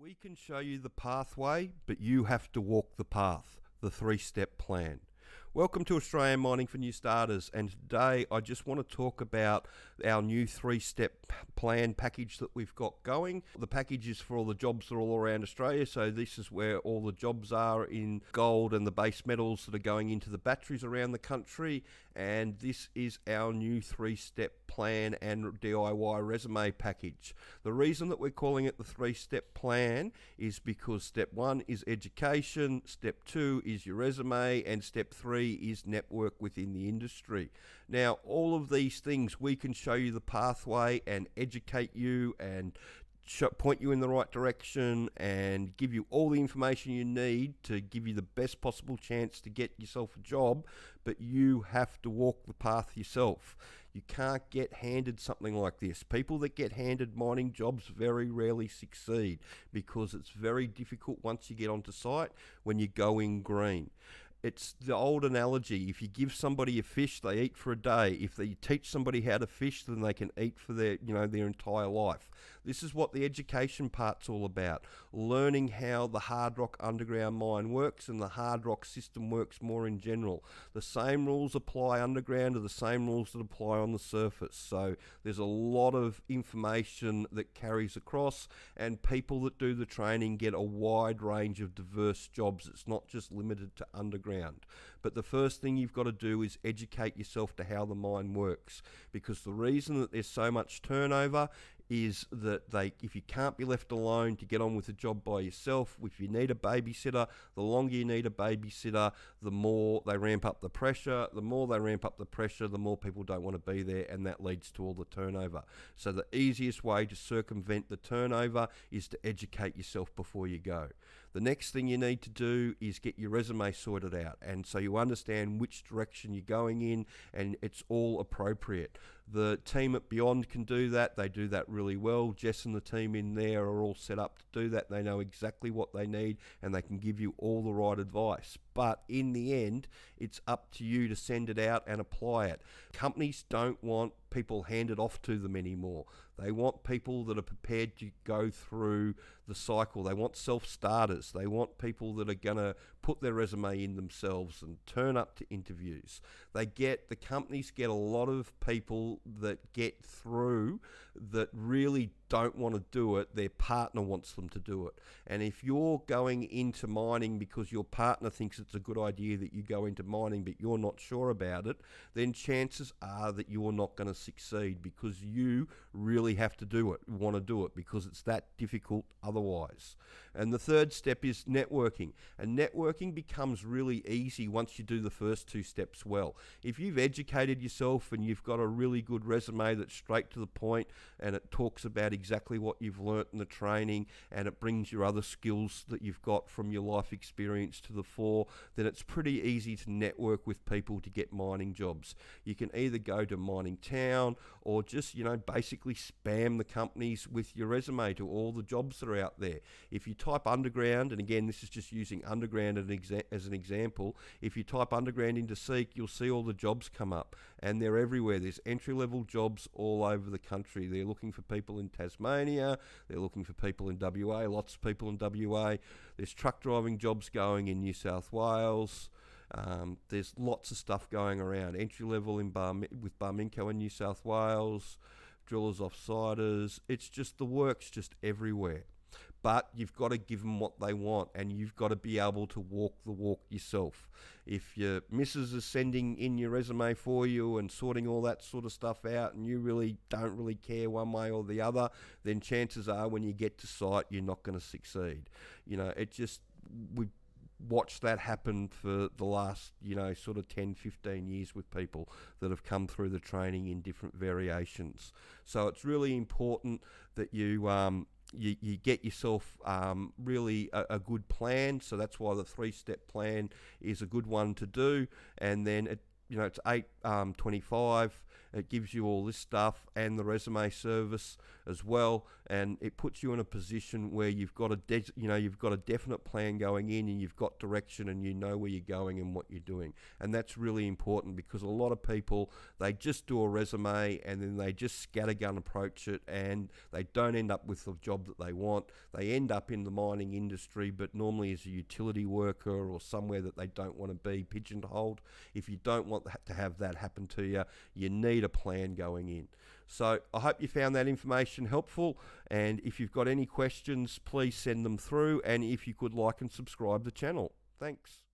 We can show you the pathway, but you have to walk the path, the three-step plan. Welcome to Australian Mining for New Starters, and today I just want to talk about our new three-step plan package that we've got going. The package is for all the jobs that are all around Australia, so this is where all the jobs are in gold and the base metals that are going into the batteries around the country, and this is our new three-step plan and DIY resume package. The reason that we're calling it the three-step plan is because step one is education, step two is your resume, and step three is network within the industry. Now, all of these things, we can show you the pathway and educate you and point you in the right direction and give you all the information you need to give you the best possible chance to get yourself a job, but you have to walk the path yourself. You can't get handed something like this. People that get handed mining jobs very rarely succeed because it's very difficult once you get onto site when you go in green. It's the old analogy, if you give somebody a fish, they eat for a day. If you teach somebody how to fish, then they can eat for their entire life. This is what the education part's all about, learning how the hard rock underground mine works and the hard rock system works more in general. The same rules apply underground are the same rules that apply on the surface. So there's a lot of information that carries across, and people that do the training get a wide range of diverse jobs. It's not just limited to underground. But the first thing you've got to do is educate yourself to how the mine works, because the reason that there's so much turnover is that if you can't be left alone to get on with the job by yourself, if you need a babysitter, the longer you need a babysitter, the more they ramp up the pressure. The more they ramp up the pressure, the more people don't want to be there, and that leads to all the turnover. So the easiest way to circumvent the turnover is to educate yourself before you go. The next thing you need to do is get your resume sorted out, and so you understand which direction you're going in, and it's all appropriate. The team at Beyond can do that. They do that really well. Jess and the team in there are all set up to do that. They know exactly what they need, and they can give you all the right advice. But in the end, it's up to you to send it out and apply it. Companies don't want people handed off to them anymore. They want people that are prepared to go through the cycle. They want self-starters. They want people that are going to put their resume in themselves and turn up to interviews. The companies get a lot of people that get through that really don't want to do it. Their partner wants them to do it. And if you're going into mining because your partner thinks it's a good idea that you go into mining but you're not sure about it, then chances are that you're not going to succeed, because you really have to do it, want to do it, because it's that difficult otherwise. And the third step is networking. And networking becomes really easy once you do the first two steps well. If you've educated yourself and you've got a really good resume that's straight to the point and it talks about exactly what you've learnt in the training, and it brings your other skills that you've got from your life experience to the fore, then it's pretty easy to network with people to get mining jobs. You can either go to Mining Town or just, basically spam the companies with your resume to all the jobs that are out there. If you type underground, and again, this is just using underground as an example, if you type underground into Seek, you'll see all the jobs come up, and they're everywhere. There's entry-level jobs all over the country. They're looking for people in Tasmania, they're looking for people in WA, lots of people in WA. There's truck driving jobs going in New South Wales. There's lots of stuff going around. Entry level with Barminco in New South Wales, drillers offsiders. It's just, the work's just everywhere. But you've got to give them what they want, and you've got to be able to walk the walk yourself. If your missus is sending in your resume for you and sorting all that sort of stuff out, and you really don't really care one way or the other, then chances are when you get to site, you're not going to succeed. We've watched that happen for the last, sort of 10, 15 years with people that have come through the training in different variations. So it's really important that you get yourself really a good plan. So that's why the three-step plan is a good one to do. And then it's 8:25, It gives you all this stuff and the resume service as well, and it puts you in a position where you've got you've got a definite plan going in, and you've got direction, and you know where you're going and what you're doing. And that's really important, because a lot of people, they just do a resume and then they just scattergun approach it, and they don't end up with the job that they want. They end up in the mining industry, but normally as a utility worker or somewhere that they don't want to be pigeonholed. If you don't want to have that happen to you, you need a plan going in. So I hope you found that information helpful, and if you've got any questions, please send them through, and if you could like and subscribe the channel. Thanks.